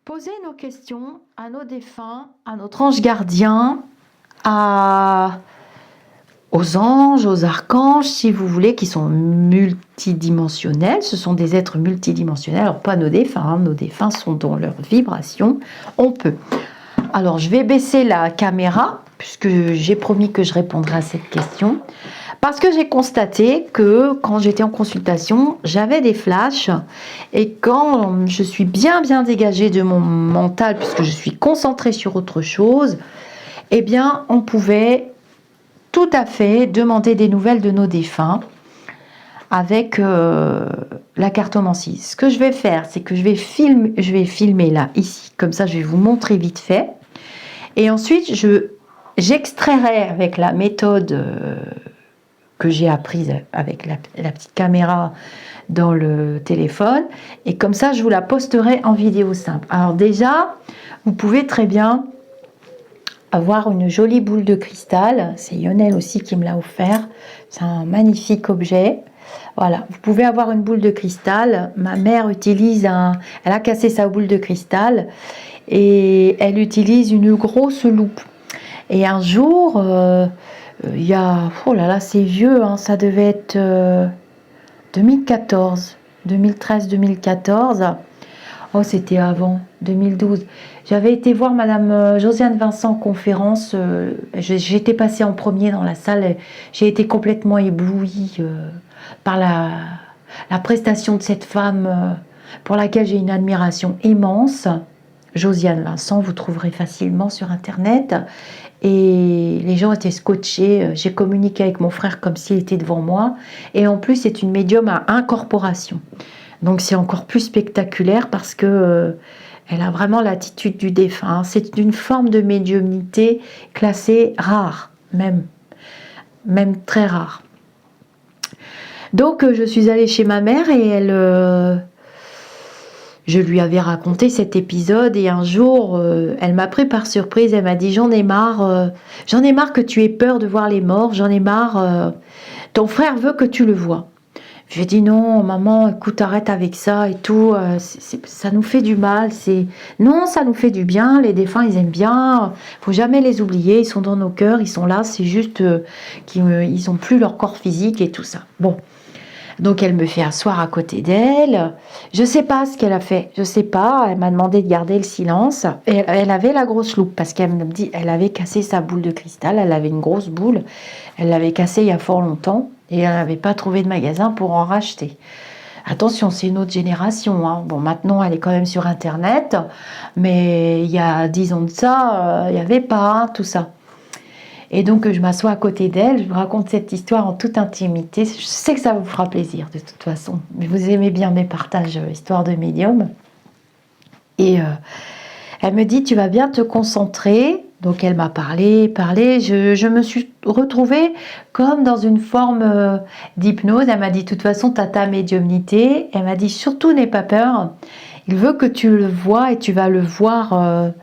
Poser nos questions à nos défunts, à notre ange gardien, aux anges, aux archanges, si vous voulez, qui sont multidimensionnels. Ce sont des êtres multidimensionnels. Alors, pas nos défunts, hein. Nos défunts sont dans leur vibration. On peut. Alors, je vais baisser la caméra, puisque j'ai promis que je répondrai à cette question. Parce que j'ai constaté que quand j'étais en consultation, j'avais des flashs. Et quand je suis bien dégagée de mon mental, puisque je suis concentrée sur autre chose, eh bien, on pouvait tout à fait demander des nouvelles de nos défunts avec la cartomancie. Ce que je vais faire, c'est que je vais filmer là, ici. Comme ça, je vais vous montrer vite fait. Et ensuite, j'extrairai avec la méthode que j'ai apprise avec la petite caméra dans le téléphone. Et comme ça, je vous la posterai en vidéo simple. Alors déjà, vous pouvez très bien avoir une jolie boule de cristal. C'est Lionel aussi qui me l'a offert. C'est un magnifique objet. Voilà, vous pouvez avoir une boule de cristal. Ma mère utilise elle a cassé sa boule de cristal et elle utilise une grosse loupe. Et un jour, il y a, oh là là, c'est vieux, hein, ça devait être 2014, 2013-2014. Oh, c'était avant, 2012. J'avais été voir Madame Josiane Vincent en conférence. J'étais passée en premier dans la salle. J'ai été complètement éblouie par la prestation de cette femme pour laquelle j'ai une admiration immense. Josiane Vincent, vous trouverez facilement sur Internet. Et les gens étaient scotchés. J'ai communiqué avec mon frère comme s'il était devant moi. Et en plus, c'est une médium à incorporation. Donc c'est encore plus spectaculaire parce que elle a vraiment l'attitude du défunt. C'est une forme de médiumnité classée rare, même très rare. Donc je suis allée chez ma mère et je lui avais raconté cet épisode et un jour, elle m'a pris par surprise. Elle m'a dit j'en ai marre que tu aies peur de voir les morts. J'en ai marre. Ton frère veut que tu le vois. Je lui ai dit non, maman, écoute, arrête avec ça et tout. Ça nous fait du mal. Non, ça nous fait du bien. Les défunts, ils aiment bien. Faut jamais les oublier. Ils sont dans nos cœurs. Ils sont là. C'est juste qu'ils n'ont plus leur corps physique et tout ça. Bon. Donc elle me fait asseoir à côté d'elle. Je sais pas ce qu'elle a fait. Je sais pas. Elle m'a demandé de garder le silence. Et elle avait la grosse loupe parce qu'elle me dit, elle avait cassé sa boule de cristal. Elle avait une grosse boule. Elle l'avait cassée il y a fort longtemps. Et elle n'avait pas trouvé de magasin pour en racheter. Attention, c'est une autre génération. Hein. Bon, maintenant, elle est quand même sur Internet. Mais il y a 10 ans de ça, il n'y avait pas tout ça. Et donc, je m'assois à côté d'elle. Je vous raconte cette histoire en toute intimité. Je sais que ça vous fera plaisir, de toute façon. Mais vous aimez bien mes partages, histoire de médium. Et elle me dit, tu vas bien te concentrer. Donc elle m'a parlé. Je me suis retrouvée comme dans une forme d'hypnose. Elle m'a dit, de toute façon, tu as ta médiumnité. Elle m'a dit, surtout n'aie pas peur. Il veut que tu le vois et tu vas le voir.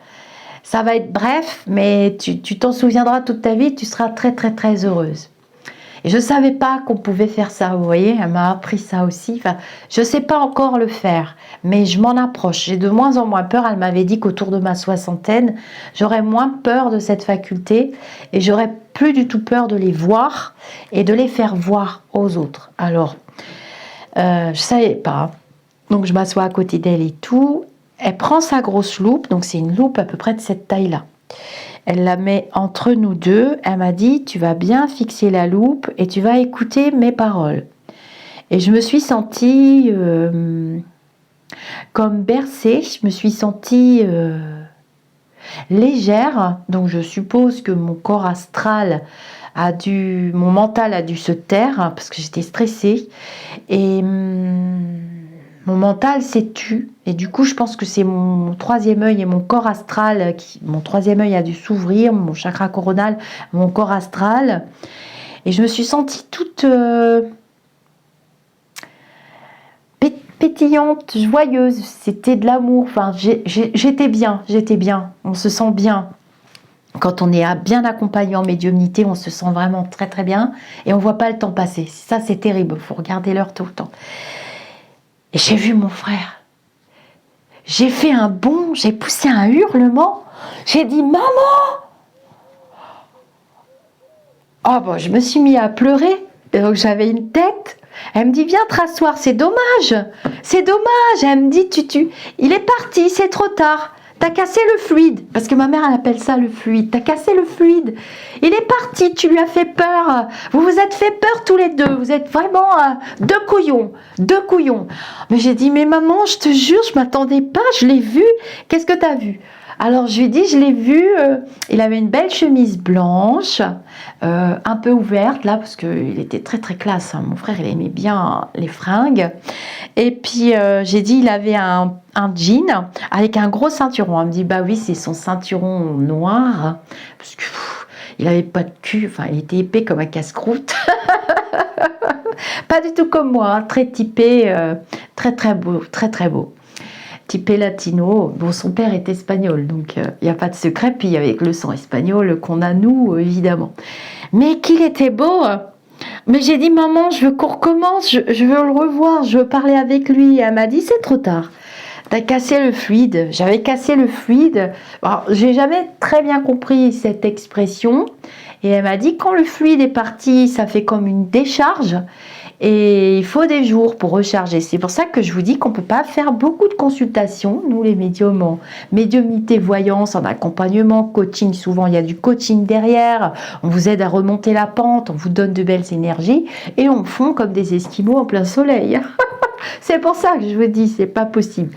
Ça va être bref, mais tu t'en souviendras toute ta vie. Tu seras très heureuse. Et je ne savais pas qu'on pouvait faire ça, vous voyez, elle m'a appris ça aussi. Enfin, je ne sais pas encore le faire, mais je m'en approche. J'ai de moins en moins peur. Elle m'avait dit qu'autour de ma soixantaine, j'aurais moins peur de cette faculté et j'aurais plus du tout peur de les voir et de les faire voir aux autres. Alors, je ne savais pas. Donc, je m'assois à côté d'elle et tout. Elle prend sa grosse loupe, donc c'est une loupe à peu près de cette taille-là. Elle la met entre nous deux. Elle m'a dit, tu vas bien fixer la loupe et tu vas écouter mes paroles. Et je me suis sentie comme bercée. Je me suis sentie légère. Donc je suppose que mon corps astral mon mental a dû se taire hein, parce que j'étais stressée. Et mon mental s'est tu. Et du coup, je pense que c'est mon troisième œil et mon corps astral. Mon troisième œil a dû s'ouvrir, mon chakra coronal, mon corps astral. Et je me suis sentie toute pétillante, joyeuse. C'était de l'amour. Enfin, j'étais bien. On se sent bien. Quand on est bien accompagné en médiumnité, on se sent vraiment très bien. Et on ne voit pas le temps passer. Ça, c'est terrible. Il faut regarder l'heure tout le temps. Et j'ai vu mon frère. J'ai fait un bond maman, j'ai poussé un hurlement. J'ai dit, maman! Oh, bon, je me suis mis à pleurer. Et donc, j'avais une tête. Elle me dit, viens te rasseoir, c'est dommage. C'est dommage. Elle me dit, il est parti, c'est trop tard. T'as cassé le fluide. Parce que ma mère, elle appelle ça le fluide. T'as cassé le fluide. Il est parti, tu lui as fait peur. Vous vous êtes fait peur tous les deux. Vous êtes vraiment deux couillons. Deux couillons. Mais j'ai dit, mais maman, je te jure, je m'attendais pas. Je l'ai vu. Qu'est-ce que t'as vu? Alors, je lui ai dit, je l'ai vu. Il avait une belle chemise blanche, un peu ouverte, là, parce qu'il était très, très classe. Hein. Mon frère, il aimait bien les fringues. Et puis, j'ai dit, il avait un jean avec un gros ceinturon. Elle me dit, bah oui, c'est son ceinturon noir. Parce que il avait pas de cul. Enfin, il était épais comme un casse-croûte. Pas du tout comme moi. Hein, très typé, très, très beau. Très, très beau. Typé latino. Bon, son père est espagnol, donc il n'y a pas de secret. Puis avec le sang espagnol qu'on a, nous, évidemment. Mais qu'il était beau. Mais j'ai dit, maman, je veux qu'on recommence, je veux le revoir, je veux parler avec lui. Et elle m'a dit, c'est trop tard. T'as cassé le fluide. J'avais cassé le fluide. Alors, j'ai jamais très bien compris cette expression. Et elle m'a dit, quand le fluide est parti, ça fait comme une décharge. Et il faut des jours pour recharger. C'est pour ça que je vous dis qu'on ne peut pas faire beaucoup de consultations. Nous, les médiums, en médiumnité, voyance, en accompagnement, coaching, souvent il y a du coaching derrière. On vous aide à remonter la pente, on vous donne de belles énergies et on fond comme des esquimaux en plein soleil. C'est pour ça que je vous dis, c'est pas possible.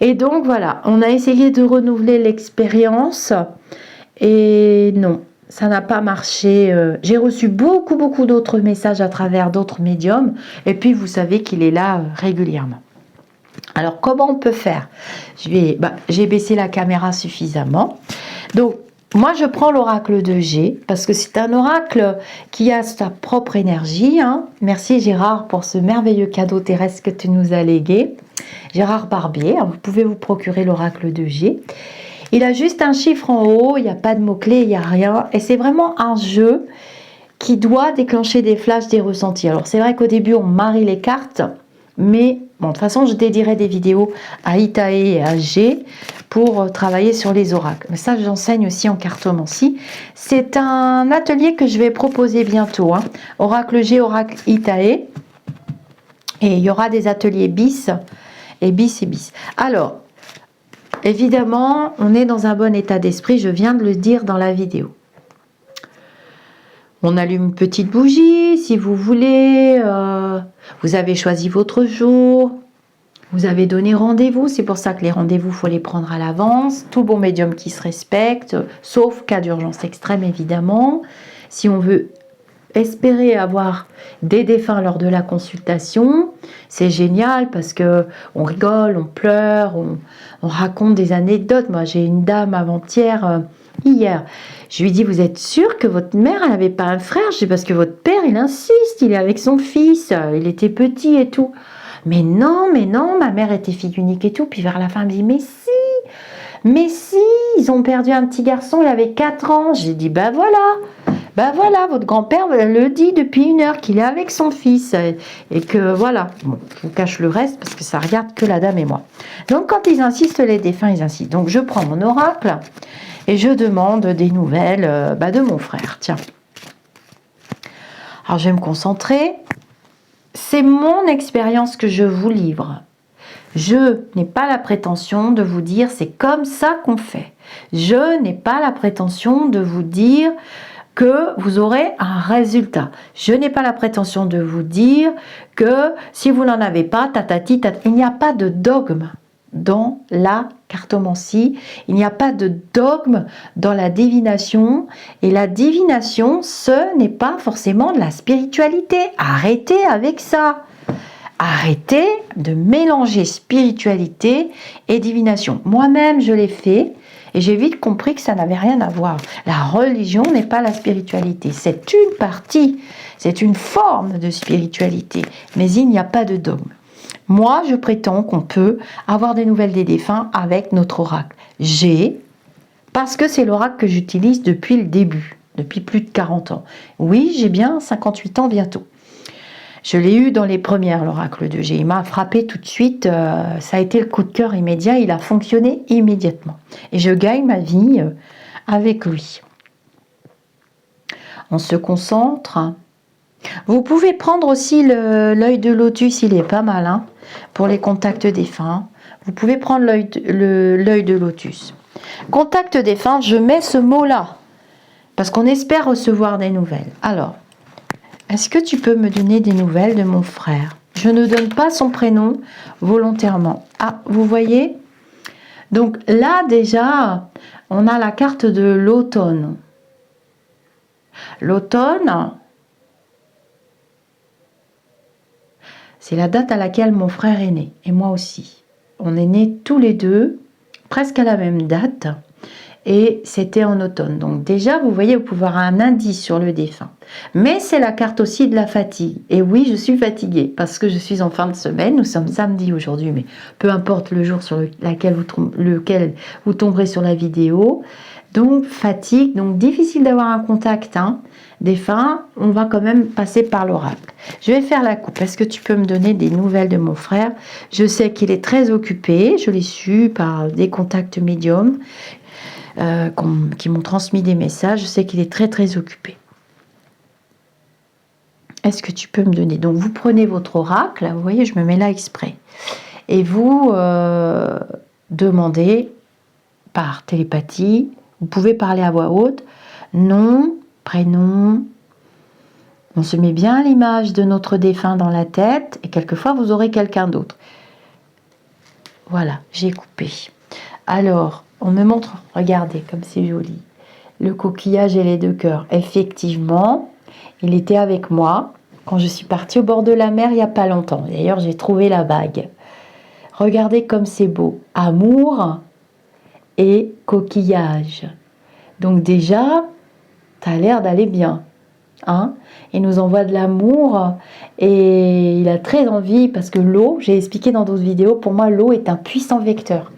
Et donc voilà, on a essayé de renouveler l'expérience et non. Ça n'a pas marché. J'ai reçu beaucoup d'autres messages à travers d'autres médiums. Et puis, vous savez qu'il est là régulièrement. Alors, comment on peut faire? J'ai baissé la caméra suffisamment. Donc, moi, je prends l'oracle de G parce que c'est un oracle qui a sa propre énergie. Hein. Merci Gérard pour ce merveilleux cadeau terrestre que tu nous as légué. Gérard Barbier, vous pouvez vous procurer l'oracle de G. Il a juste un chiffre en haut, il n'y a pas de mots-clés, il n'y a rien. Et c'est vraiment un jeu qui doit déclencher des flashs, des ressentis. Alors c'est vrai qu'au début, on marie les cartes. Mais bon, de toute façon, je dédierai des vidéos à Itae et à G pour travailler sur les oracles. Mais ça, j'enseigne aussi en cartomancie. C'est un atelier que je vais proposer bientôt. Hein. Oracle G, oracle Itae. Et il y aura des ateliers bis et bis et bis. Alors, évidemment, on est dans un bon état d'esprit, je viens de le dire dans la vidéo. On allume une petite bougie, si vous voulez. Vous avez choisi votre jour. Vous avez donné rendez-vous. C'est pour ça que les rendez-vous, il faut les prendre à l'avance. Tout bon médium qui se respecte, sauf cas d'urgence extrême, évidemment. Si on veut espérer avoir des défunts lors de la consultation, c'est génial parce que on rigole, on pleure, on raconte des anecdotes. Moi, j'ai une dame avant-hier, hier, je lui dis, vous êtes sûr que votre mère, elle n'avait pas un frère? Je dis, parce que votre père, il insiste, il est avec son fils, il était petit et tout. Mais non, ma mère était fille unique et tout. Puis vers la fin, elle me dit, mais si, ils ont perdu un petit garçon, il avait 4 ans. J'ai dit, ben voilà, votre grand-père le dit depuis 1 heure qu'il est avec son fils. Et que voilà, bon, je vous cache le reste parce que ça regarde que la dame et moi. Donc quand ils insistent, les défunts, ils insistent. Donc je prends mon oracle et je demande des nouvelles de mon frère. Tiens. Alors je vais me concentrer. C'est mon expérience que je vous livre. Je n'ai pas la prétention de vous dire c'est comme ça qu'on fait. Je n'ai pas la prétention de vous dire que vous aurez un résultat. Je n'ai pas la prétention de vous dire que si vous n'en avez pas, il n'y a pas de dogme dans la cartomancie, il n'y a pas de dogme dans la divination, et la divination, ce n'est pas forcément de la spiritualité. Arrêtez avec ça. Arrêtez de mélanger spiritualité et divination. Moi-même, je l'ai fait et j'ai vite compris que ça n'avait rien à voir. La religion n'est pas la spiritualité. C'est une partie, c'est une forme de spiritualité, mais il n'y a pas de dogme. Moi, je prétends qu'on peut avoir des nouvelles des défunts avec notre oracle. Parce que c'est l'oracle que j'utilise depuis le début, depuis plus de 40 ans. Oui, j'ai bien 58 ans bientôt. Je l'ai eu dans les premières, l'oracle de G. Il m'a frappé tout de suite. Ça a été le coup de cœur immédiat. Il a fonctionné immédiatement. Et je gagne ma vie avec lui. On se concentre. Vous pouvez prendre aussi l'œil de lotus. Il est pas mal hein, pour les contacts défunts. Vous pouvez prendre l'œil de lotus. Contact défunt, je mets ce mot-là. Parce qu'on espère recevoir des nouvelles. Alors, est-ce que tu peux me donner des nouvelles de mon frère? Je ne donne pas son prénom volontairement. Ah, vous voyez? Donc là, déjà, on a la carte de l'automne. L'automne, c'est la date à laquelle mon frère est né. Et moi aussi. On est nés tous les deux, presque à la même date. Et c'était en automne. Donc déjà, vous voyez, vous pouvez avoir un indice sur le défunt. Mais c'est la carte aussi de la fatigue. Et oui, je suis fatiguée parce que je suis en fin de semaine. Nous sommes samedi aujourd'hui, mais peu importe le jour sur lequel vous tomberez sur la vidéo. Donc fatigue, donc difficile d'avoir un contact défunt. On va quand même passer par l'oracle. Je vais faire la coupe. Est-ce que tu peux me donner des nouvelles de mon frère? Je sais qu'il est très occupé. Je l'ai su par des contacts médiums. Qui m'ont transmis des messages. Je sais qu'il est très très occupé. Est-ce que tu peux me donner? Donc vous prenez votre oracle, vous voyez, je me mets là exprès. Et vous demandez par télépathie, vous pouvez parler à voix haute, nom, prénom. On se met bien l'image de notre défunt dans la tête et quelquefois vous aurez quelqu'un d'autre. Voilà, j'ai coupé. Alors, on me montre, regardez comme c'est joli, le coquillage et les deux cœurs. Effectivement, il était avec moi quand je suis partie au bord de la mer il n'y a pas longtemps. D'ailleurs, j'ai trouvé la bague. Regardez comme c'est beau. Amour et coquillage. Donc déjà, tu as l'air d'aller bien. Hein? Il nous envoie de l'amour et il a très envie parce que l'eau, j'ai expliqué dans d'autres vidéos, pour moi l'eau est un puissant vecteur.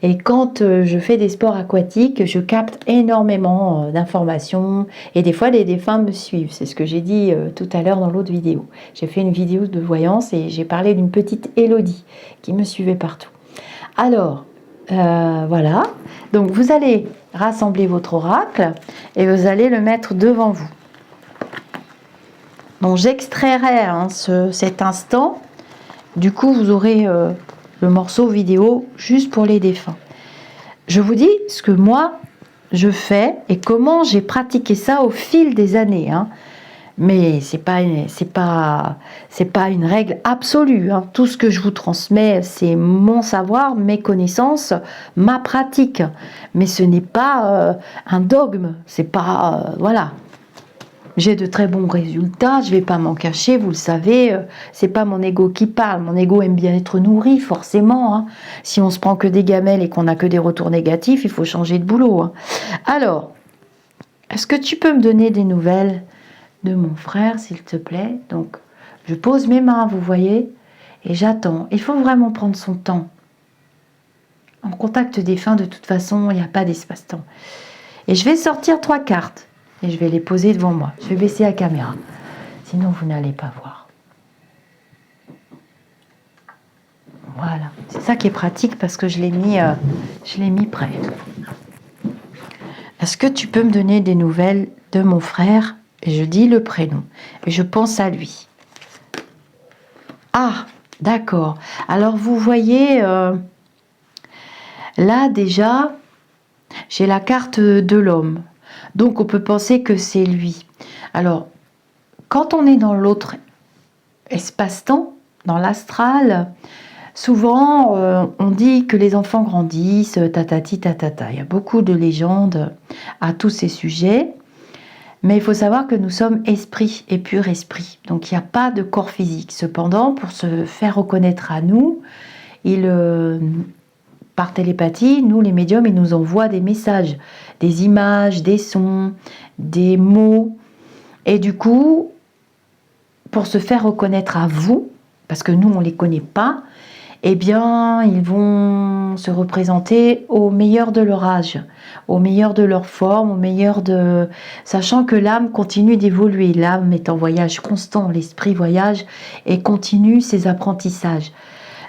Et quand je fais des sports aquatiques, je capte énormément d'informations et des fois les défunts me suivent. C'est ce que j'ai dit tout à l'heure dans l'autre vidéo. J'ai fait une vidéo de voyance et j'ai parlé d'une petite Élodie qui me suivait partout. Alors, voilà. Donc vous allez rassembler votre oracle et vous allez le mettre devant vous. Donc j'extrairai cet instant. Du coup, vous aurez le morceau vidéo juste pour les défunts. Je vous dis ce que moi je fais et comment j'ai pratiqué ça au fil des années. Mais c'est pas une règle absolue. Tout ce que je vous transmets, c'est mon savoir, mes connaissances, ma pratique. Mais ce n'est pas un dogme. C'est pas voilà. J'ai de très bons résultats, je ne vais pas m'en cacher, vous le savez, c'est pas mon ego qui parle. Mon ego aime bien être nourri, forcément. Si on se prend que des gamelles et qu'on n'a que des retours négatifs, il faut changer de boulot. Alors, est-ce que tu peux me donner des nouvelles de mon frère, s'il te plaît? Donc, je pose mes mains, vous voyez, et j'attends. Il faut vraiment prendre son temps. En contact défunt, de toute façon, il n'y a pas d'espace-temps. Et je vais sortir 3 cartes. Et je vais les poser devant moi. Je vais baisser la caméra. Sinon, vous n'allez pas voir. Voilà. C'est ça qui est pratique parce que je l'ai mis prêt. Est-ce que tu peux me donner des nouvelles de mon frère? Et je dis le prénom. Et je pense à lui. Ah, d'accord. Alors, vous voyez, là, déjà, j'ai la carte de l'homme. Donc, on peut penser que c'est lui. Alors, quand on est dans l'autre espace-temps, dans l'astral, souvent, on dit que les enfants grandissent, tatati, tatata. Il y a beaucoup de légendes à tous ces sujets. Mais il faut savoir que nous sommes esprit et pur esprit. Donc, il n'y a pas de corps physique. Cependant, pour se faire reconnaître à nous, par télépathie, nous, les médiums, ils nous envoient des messages, des images, des sons, des mots. Et du coup, pour se faire reconnaître à vous, parce que nous, on ne les connaît pas, eh bien, ils vont se représenter au meilleur de leur âge, au meilleur de leur forme, au meilleur de... Sachant que l'âme continue d'évoluer. L'âme est en voyage constant, l'esprit voyage et continue ses apprentissages.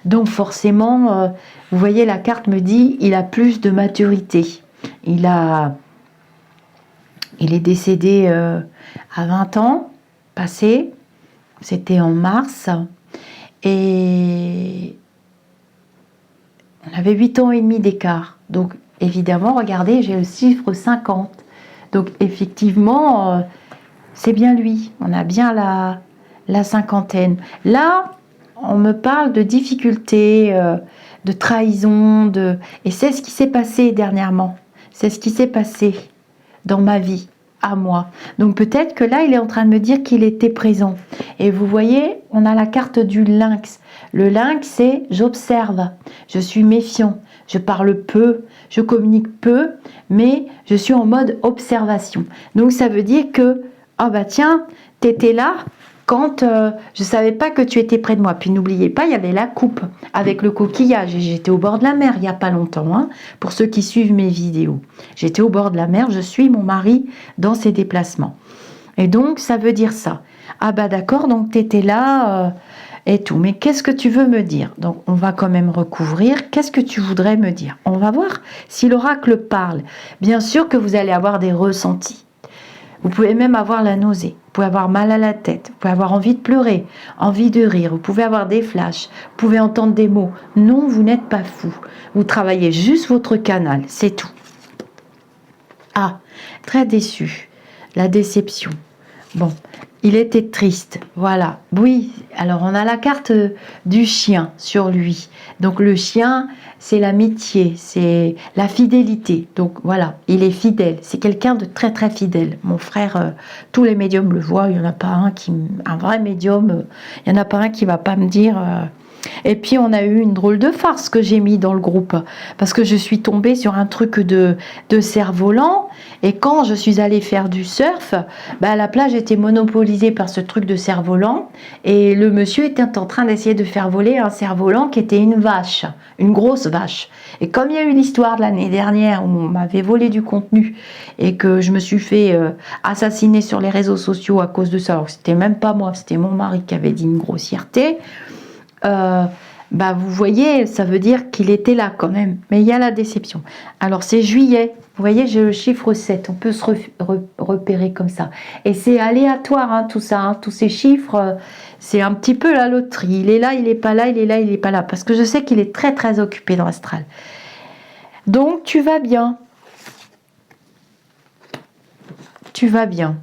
Donc forcément, vous voyez, la carte me dit, il a plus de maturité. Il est décédé à 20 ans, passé, c'était en mars, et on avait 8 ans et demi d'écart. Donc évidemment, regardez, j'ai le chiffre 50. Donc effectivement, c'est bien lui, on a bien la cinquantaine. Là, on me parle de difficultés, de trahison, et c'est ce qui s'est passé dernièrement. C'est ce qui s'est passé dans ma vie, à moi. Donc peut-être que là, il est en train de me dire qu'il était présent. Et vous voyez, on a la carte du lynx. Le lynx, c'est j'observe, je suis méfiant, je parle peu, je communique peu, mais je suis en mode observation. Donc ça veut dire que, ah bah tiens, t'étais là quand je savais pas que tu étais près de moi. Puis n'oubliez pas, il y avait la coupe avec le coquillage. Et j'étais au bord de la mer il n'y a pas longtemps, hein, pour ceux qui suivent mes vidéos. J'étais au bord de la mer, je suis mon mari dans ses déplacements. Et donc, ça veut dire ça. Ah bah d'accord, donc tu étais là et tout. Mais qu'est-ce que tu veux me dire? Donc, on va quand même recouvrir. Qu'est-ce que tu voudrais me dire? On va voir si l'oracle parle. Bien sûr que vous allez avoir des ressentis. Vous pouvez même avoir la nausée, vous pouvez avoir mal à la tête, vous pouvez avoir envie de pleurer, envie de rire, vous pouvez avoir des flashs, vous pouvez entendre des mots. Non, vous n'êtes pas fou. Vous travaillez juste votre canal, c'est tout. Ah, très déçu. La déception. Bon, il était triste, voilà. Oui, alors on a la carte du chien sur lui. Donc le chien, c'est l'amitié, c'est la fidélité. Donc voilà, il est fidèle. C'est quelqu'un de très très fidèle. Mon frère, tous les médiums le voient. Il n'y en a pas un vrai médium. Il n'y en a pas un qui va pas me dire. Et puis on a eu une drôle de farce que j'ai mis dans le groupe parce que je suis tombée sur un truc de cerf-volant et quand je suis allée faire du surf, bah, la plage était monopolisée par ce truc de cerf-volant et le monsieur était en train d'essayer de faire voler un cerf-volant qui était une vache, une grosse vache. Et comme il y a eu l'histoire de l'année dernière où on m'avait volé du contenu et que je me suis fait assassiner sur les réseaux sociaux à cause de ça, alors c'était même pas moi, c'était mon mari qui avait dit une grossièreté. Bah vous voyez, ça veut dire qu'il était là quand même. Mais il y a la déception. Alors c'est juillet. Vous voyez, j'ai le chiffre 7. On peut se repérer comme ça. Et c'est aléatoire, hein, tout ça. Hein, tous ces chiffres, c'est un petit peu la loterie. Il est là, il n'est pas là, il est là, il n'est pas là. Parce que je sais qu'il est très, très occupé dans l'astral. Donc, tu vas bien. Tu vas bien.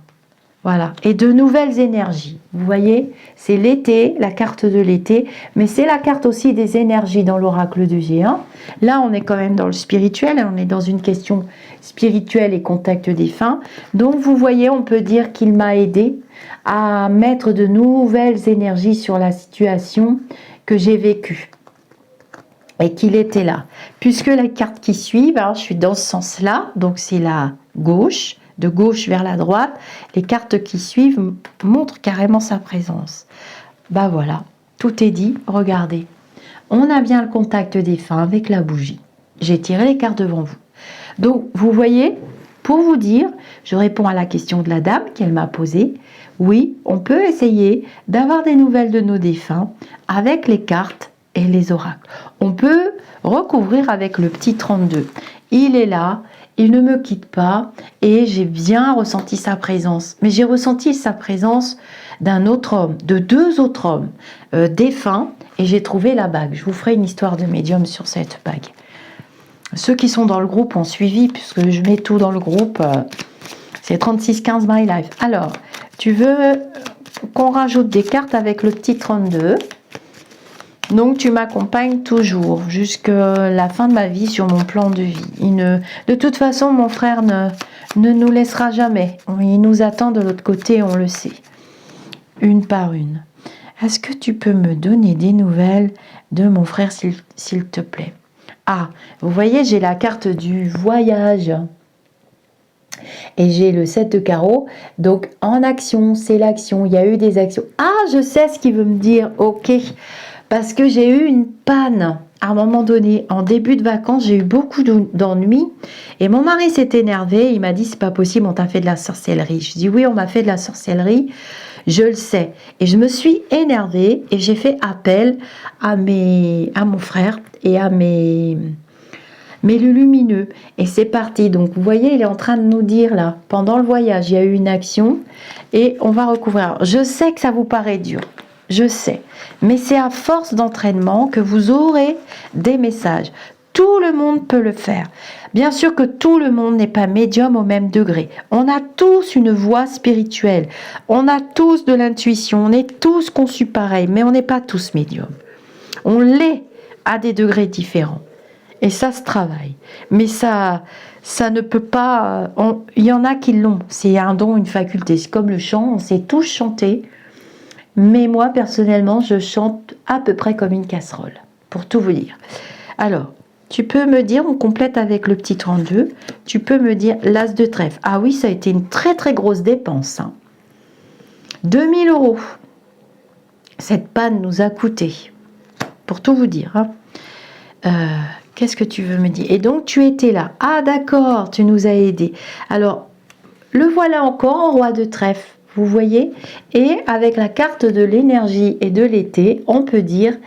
Voilà, et de nouvelles énergies. Vous voyez, c'est l'été, la carte de l'été, mais c'est la carte aussi des énergies dans l'oracle de G1. Là, on est quand même dans le spirituel, on est dans une question spirituelle et contact défunt. Donc, vous voyez, on peut dire qu'il m'a aidé à mettre de nouvelles énergies sur la situation que j'ai vécue. Et qu'il était là. Puisque les cartes qui suivent, alors je suis dans ce sens-là, donc c'est la gauche, de gauche vers la droite, les cartes qui suivent montrent carrément sa présence. Bah voilà, tout est dit, regardez. On a bien le contact défunt avec la bougie. J'ai tiré les cartes devant vous. Donc, vous voyez, pour vous dire, je réponds à la question de la dame qu'elle m'a posée. Oui, on peut essayer d'avoir des nouvelles de nos défunts avec les cartes et les oracles. On peut recouvrir avec le petit 32. Il est là, il ne me quitte pas et j'ai bien ressenti sa présence. Mais j'ai ressenti sa présence d'un autre homme, de deux autres hommes défunts et j'ai trouvé la bague. Je vous ferai une histoire de médium sur cette bague. Ceux qui sont dans le groupe ont suivi puisque je mets tout dans le groupe. C'est 3615 My Life. Alors, tu veux qu'on rajoute des cartes avec le petit 32. Donc, tu m'accompagnes toujours jusqu'à la fin de ma vie sur mon plan de vie. De toute façon, mon frère ne nous laissera jamais. Il nous attend de l'autre côté, on le sait. Une par une. Est-ce que tu peux me donner des nouvelles de mon frère, s'il te plaît? Ah, vous voyez, j'ai la carte du voyage. Et j'ai le 7 de carreau. Donc, en action, c'est l'action. Il y a eu des actions. Ah, je sais ce qu'il veut me dire. Ok. Parce que j'ai eu une panne à un moment donné. En début de vacances, j'ai eu beaucoup d'ennuis. Et mon mari s'est énervé. Il m'a dit, c'est pas possible, on t'a fait de la sorcellerie. Je dis, oui, on m'a fait de la sorcellerie. Je le sais. Et je me suis énervée et j'ai fait appel à mon frère et à mes lumineux. Et c'est parti. Donc, vous voyez, il est en train de nous dire là, pendant le voyage, il y a eu une action et on va recouvrir. Je sais que ça vous paraît dur. Je sais. Mais c'est à force d'entraînement que vous aurez des messages. Tout le monde peut le faire. Bien sûr que tout le monde n'est pas médium au même degré. On a tous une voix spirituelle. On a tous de l'intuition. On est tous conçus pareil, mais on n'est pas tous médiums. On l'est à des degrés différents. Et ça se travaille. Mais ça ne peut pas... Il y en a qui l'ont. C'est un don, une faculté. C'est comme le chant. On sait tous chanter. Mais moi, personnellement, je chante à peu près comme une casserole. Pour tout vous dire. Alors, tu peux me dire, on complète avec le petit 32. Tu peux me dire l'as de trèfle. Ah oui, ça a été une très très grosse dépense. 2000 €. Cette panne nous a coûté. Pour tout vous dire. Qu'est-ce que tu veux me dire? Et donc, tu étais là. Ah, d'accord, tu nous as aidés. Alors, le voilà encore en roi de trèfle, vous voyez? Et avec la carte de l'énergie et de l'été, on peut dire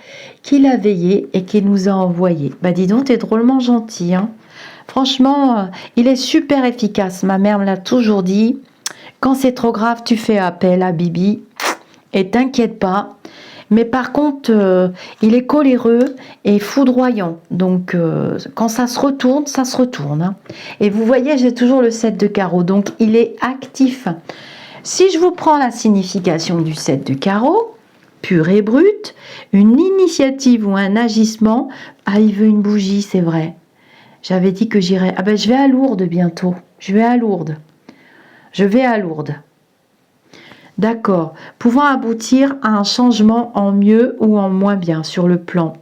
qu'il a veillé et qu'il nous a envoyés. Bah, dis donc, t'es drôlement gentil, hein? Franchement, il est super efficace. Ma mère me l'a toujours dit. Quand c'est trop grave, tu fais appel à Bibi. Et t'inquiète pas. Mais par contre, il est coléreux et foudroyant. Donc, quand ça se retourne, ça se retourne. Hein. Et vous voyez, j'ai toujours le 7 de carreau. Donc, il est actif. Si je vous prends la signification du 7 de carreau, pur et brut, une initiative ou un agissement. Ah, il veut une bougie, c'est vrai. J'avais dit que j'irais. Ah ben, je vais à Lourdes bientôt. Je vais à Lourdes. D'accord, pouvant aboutir à un changement en mieux ou en moins bien sur le plan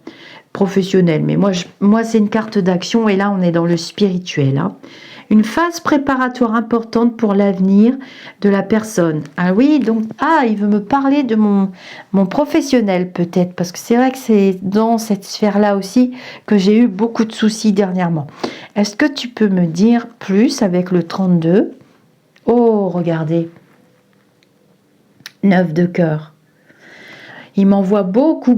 professionnel. Mais moi c'est une carte d'action et là on est dans le spirituel. Hein. Une phase préparatoire importante pour l'avenir de la personne. Ah oui, donc, il veut me parler de mon professionnel peut-être, parce que c'est vrai que c'est dans cette sphère-là aussi que j'ai eu beaucoup de soucis dernièrement. Est-ce que tu peux me dire plus avec le 32 ? Oh, regardez. 9 de cœur. Il m'envoie beaucoup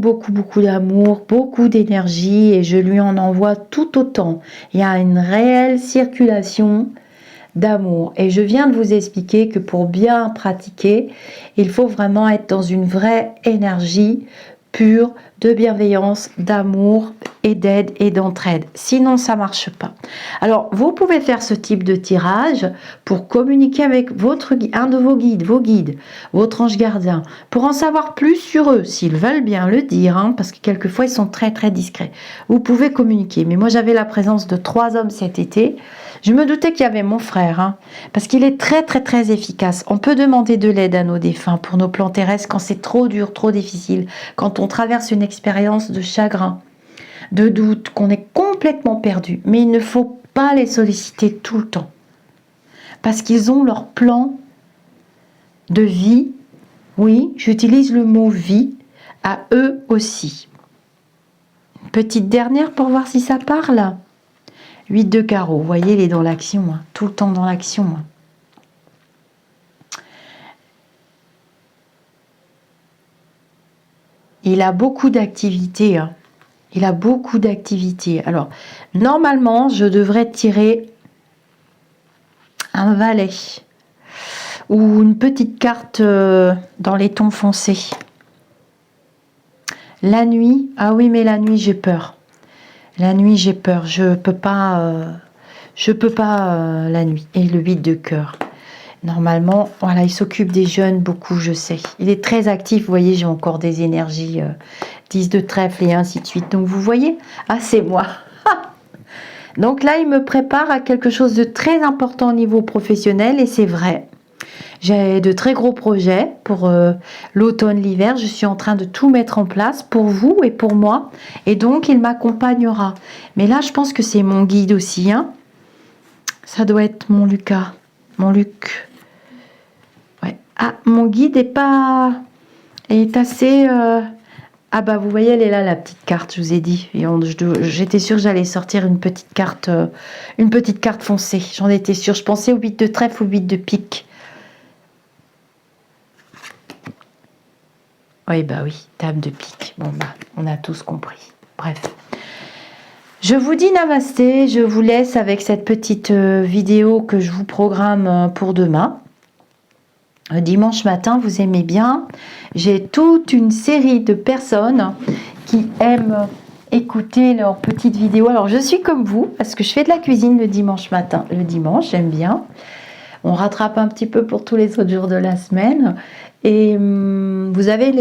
d'amour, beaucoup d'énergie et je lui en envoie tout autant. Il y a une réelle circulation d'amour. Et je viens de vous expliquer que pour bien pratiquer, il faut vraiment être dans une vraie énergie pure de bienveillance, d'amour et d'aide et d'entraide. Sinon, ça marche pas. Alors, vous pouvez faire ce type de tirage pour communiquer avec un de vos guides, votre ange gardien, pour en savoir plus sur eux, s'ils veulent bien le dire, hein, parce que quelquefois, ils sont très, très discrets. Vous pouvez communiquer. Mais moi, j'avais la présence de 3 hommes cet été. Je me doutais qu'il y avait mon frère, hein, parce qu'il est très, très, très efficace. On peut demander de l'aide à nos défunts pour nos plans terrestres quand c'est trop dur, trop difficile, quand on traverse une expérience de chagrin, de doute, qu'on est complètement perdu. Mais il ne faut pas les solliciter tout le temps, parce qu'ils ont leur plan de vie. Oui, j'utilise le mot vie à eux aussi. Une petite dernière pour voir si ça parle. 8 de carreau, vous voyez, il est dans l'action, hein, tout le temps dans l'action. Hein. Il a beaucoup d'activités. Hein. Il a beaucoup d'activités. Alors, normalement, je devrais tirer un valet ou une petite carte dans les tons foncés. La nuit, ah oui, mais la nuit, j'ai peur. La nuit, j'ai peur. Je peux pas la nuit. Et le 8 de cœur. Normalement, voilà, il s'occupe des jeunes beaucoup, je sais. Il est très actif, vous voyez, j'ai encore des énergies 10 de trèfle et ainsi de suite. Donc, vous voyez, c'est moi. Donc là, il me prépare à quelque chose de très important au niveau professionnel et c'est vrai. J'ai de très gros projets pour l'automne, l'hiver. Je suis en train de tout mettre en place pour vous et pour moi. Et donc, il m'accompagnera. Mais là, je pense que c'est mon guide aussi. Hein. Ça doit être mon Lucas. Mon Luc. Ouais. Ah, mon guide est assez Ah bah vous voyez, elle est là la petite carte, je vous ai dit. J'étais sûre que j'allais sortir une petite carte foncée. J'en étais sûre. Je pensais au 8 de trèfle ou 8 de pique. Oui, bah oui, dame de pique. Bon bah, on a tous compris. Bref. Je vous dis namasté, je vous laisse avec cette petite vidéo que je vous programme pour demain. Dimanche matin, vous aimez bien. J'ai toute une série de personnes qui aiment écouter leurs petites vidéos. Alors, je suis comme vous, parce que je fais de la cuisine le dimanche matin. Le dimanche, j'aime bien. On rattrape un petit peu pour tous les autres jours de la semaine. Et vous avez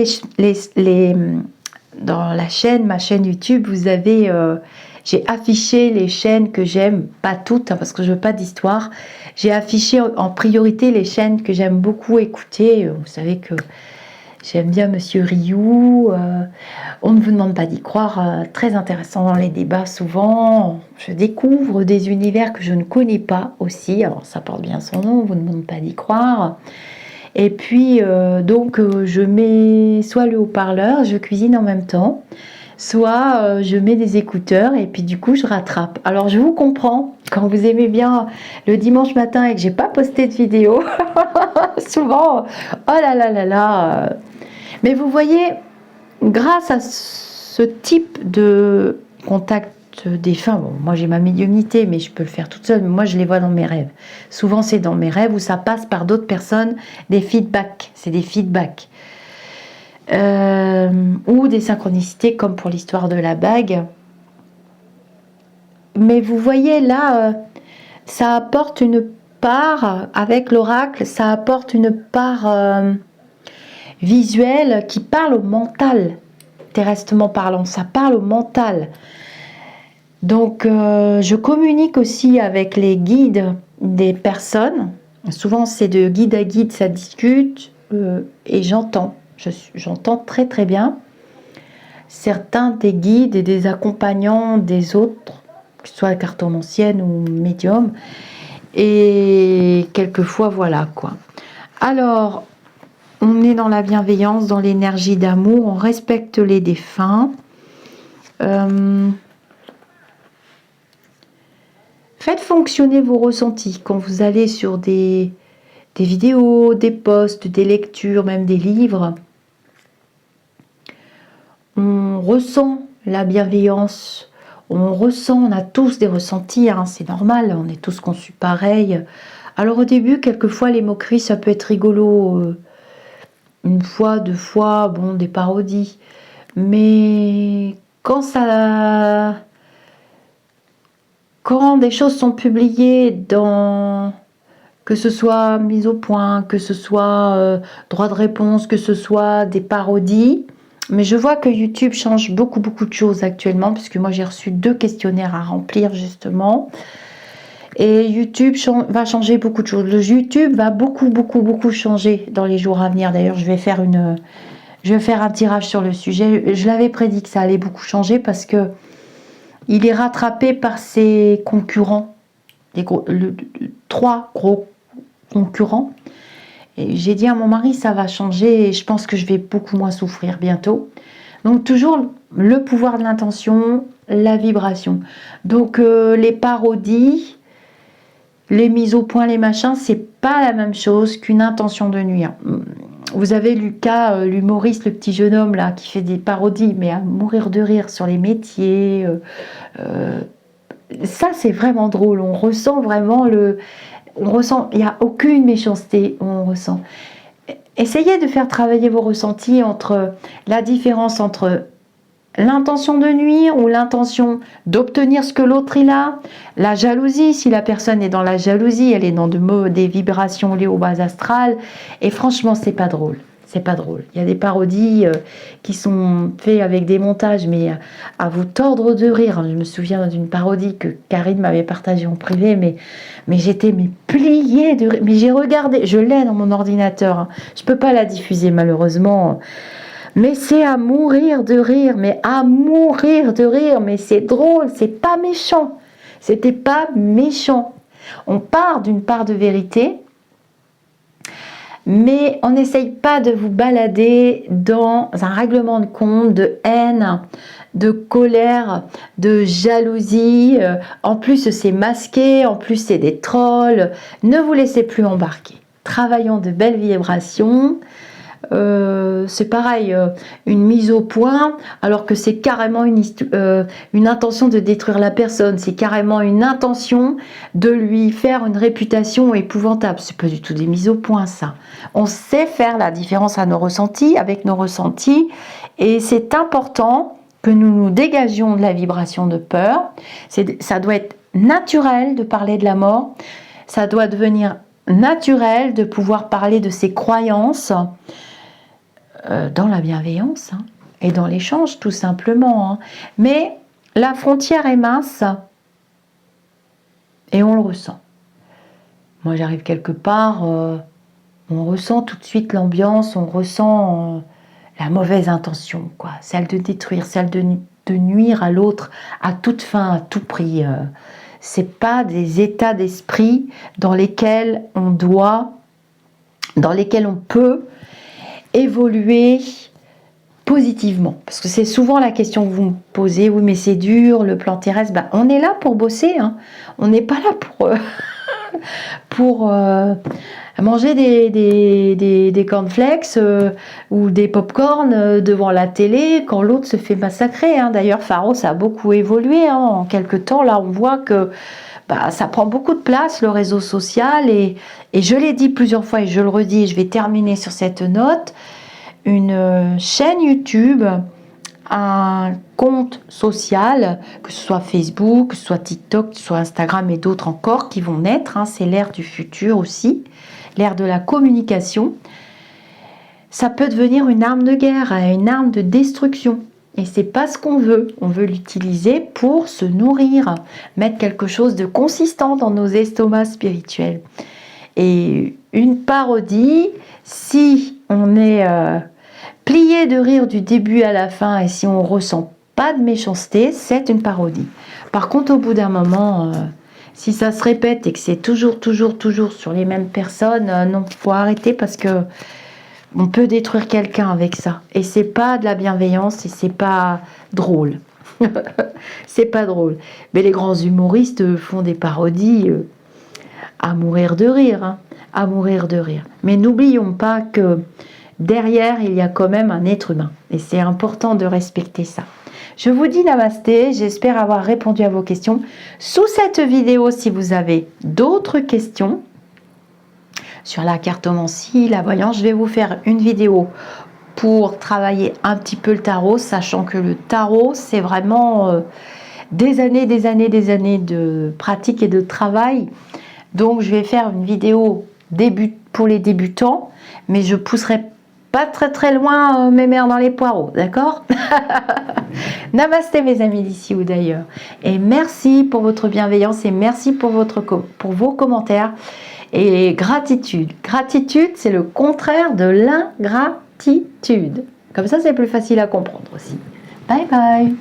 dans la chaîne, ma chaîne YouTube, vous avez... j'ai affiché les chaînes que j'aime, pas toutes, hein, parce que je veux pas d'histoire. J'ai affiché en priorité les chaînes que j'aime beaucoup écouter. Vous savez que j'aime bien Monsieur Rioux. On ne vous demande pas d'y croire. Très intéressant dans les débats souvent. Je découvre des univers que je ne connais pas aussi. Alors ça porte bien son nom, on ne vous demande pas d'y croire. Et puis donc je mets soit le haut-parleur, je cuisine en même temps, soit je mets des écouteurs et puis du coup je rattrape. Alors je vous comprends, quand vous aimez bien le dimanche matin et que j'ai pas posté de vidéo, souvent, oh là là là là. Mais vous voyez, grâce à ce type de contact défunt, bon, moi j'ai ma médiumnité, mais je peux le faire toute seule, mais moi je les vois dans mes rêves. Souvent c'est dans mes rêves où ça passe par d'autres personnes, des feedbacks, c'est des feedbacks. Ou des synchronicités comme pour l'histoire de la bague. Mais vous voyez là, ça apporte une part, avec l'oracle, ça apporte une part visuelle qui parle au mental, terresтрement parlant, ça parle au mental. Donc je communique aussi avec les guides des personnes. Souvent c'est de guide à guide, ça discute et j'entends. J'entends très très bien certains des guides et des accompagnants des autres, que ce soit cartomancienne ou médium. Et quelquefois, voilà quoi. Alors, on est dans la bienveillance, dans l'énergie d'amour, on respecte les défunts. Faites fonctionner vos ressentis quand vous allez sur des vidéos, des posts, des lectures, même des livres. On ressent la bienveillance, on a tous des ressentis, hein, c'est normal, on est tous conçus pareil. Alors au début, quelquefois, les moqueries, ça peut être rigolo, une fois, deux fois, bon, des parodies. Mais quand des choses sont publiées que ce soit mise au point, que ce soit droit de réponse, que ce soit des parodies. Mais je vois que YouTube change beaucoup de choses actuellement, puisque moi j'ai reçu 2 questionnaires à remplir justement. Et YouTube va changer beaucoup de choses. Le YouTube va beaucoup changer dans les jours à venir. D'ailleurs, je vais faire un tirage sur le sujet. Je l'avais prédit que ça allait beaucoup changer parce que il est rattrapé par ses concurrents, 3 gros concurrents. Et j'ai dit à mon mari, ça va changer et je pense que je vais beaucoup moins souffrir bientôt. Donc toujours le pouvoir de l'intention, la vibration. Donc les parodies, les mises au point, les machins, c'est pas la même chose qu'une intention de nuire. Vous avez Lucas, l'humoriste, le petit jeune homme là, qui fait des parodies, mais à mourir de rire sur les métiers. Ça c'est vraiment drôle. On ressent vraiment il n'y a aucune méchanceté, on ressent. Essayez de faire travailler vos ressentis entre la différence entre l'intention de nuire ou l'intention d'obtenir ce que l'autre il a, la jalousie, si la personne est dans la jalousie, elle est dans des vibrations liées au bas astral, et franchement c'est pas drôle. C'est pas drôle. Il y a des parodies qui sont faites avec des montages, mais à vous tordre de rire. Je me souviens d'une parodie que Karine m'avait partagée en privé, mais j'étais pliée de rire. Mais j'ai regardé, je l'ai dans mon ordinateur. Hein. Je peux pas la diffuser malheureusement. Mais c'est à mourir de rire, mais c'est drôle, c'est pas méchant. C'était pas méchant. On part d'une part de vérité. mais on n'essaye pas de vous balader dans un règlement de compte de haine, de colère, de jalousie. En plus, c'est masqué, en plus, c'est des trolls. Ne vous laissez plus embarquer. Travaillons de belles vibrations. C'est pareil, une mise au point, alors que c'est carrément une intention de détruire la personne, c'est carrément une intention de lui faire une réputation épouvantable. C'est pas du tout des mises au point, ça. On sait faire la différence avec nos ressentis, et c'est important que nous nous dégagions de la vibration de peur. Ça doit être naturel de parler de la mort, ça doit devenir naturel de pouvoir parler de ses croyances, dans la bienveillance, hein, et dans l'échange tout simplement, hein. Mais la frontière est mince et on le ressent. Moi j'arrive quelque part, on ressent tout de suite l'ambiance, on ressent la mauvaise intention, quoi, celle de détruire, celle de nuire à l'autre à toute fin, à tout prix. C'est pas des états d'esprit dans lesquels on peut évoluer positivement, parce que c'est souvent la question que vous me posez. Oui, mais c'est dur, le plan terrestre. Ben, on est là pour bosser, hein. On n'est pas là pour manger des cornflakes ou des pop-corn devant la télé quand l'autre se fait massacrer, hein. D'ailleurs, Pharos a beaucoup évolué, hein, en quelques temps. Là, on voit que ça prend beaucoup de place, le réseau social, et je l'ai dit plusieurs fois et je le redis, et je vais terminer sur cette note. Une chaîne YouTube, un compte social, que ce soit Facebook, que ce soit TikTok, que ce soit Instagram et d'autres encore qui vont naître, hein, c'est l'ère du futur aussi, l'ère de la communication. Ça peut devenir une arme de guerre, une arme de destruction. Et c'est pas ce qu'on veut. On veut l'utiliser pour se nourrir, mettre quelque chose de consistant dans nos estomacs spirituels. Et une parodie, si on est plié de rire du début à la fin et si on ressent pas de méchanceté, c'est une parodie. Par contre, au bout d'un moment, si ça se répète et que c'est toujours sur les mêmes personnes, non, faut arrêter, parce que on peut détruire quelqu'un avec ça. Et c'est pas de la bienveillance et c'est pas drôle. C'est pas drôle. Mais les grands humoristes font des parodies à mourir de rire, hein, à mourir de rire. Mais n'oublions pas que derrière, il y a quand même un être humain. Et c'est important de respecter ça. Je vous dis namasté, j'espère avoir répondu à vos questions. Sous cette vidéo, si vous avez d'autres questions sur la cartomancie, la voyance, je vais vous faire une vidéo pour travailler un petit peu le tarot, sachant que le tarot, c'est vraiment des années de pratique et de travail. Donc, je vais faire une vidéo pour les débutants, mais je pousserai pas très loin mes mères dans les poireaux, d'accord? Namasté mes amis d'ici ou d'ailleurs. Et merci pour votre bienveillance et merci pour vos commentaires. Et gratitude. Gratitude, c'est le contraire de l'ingratitude. Comme ça, c'est plus facile à comprendre aussi. Bye bye.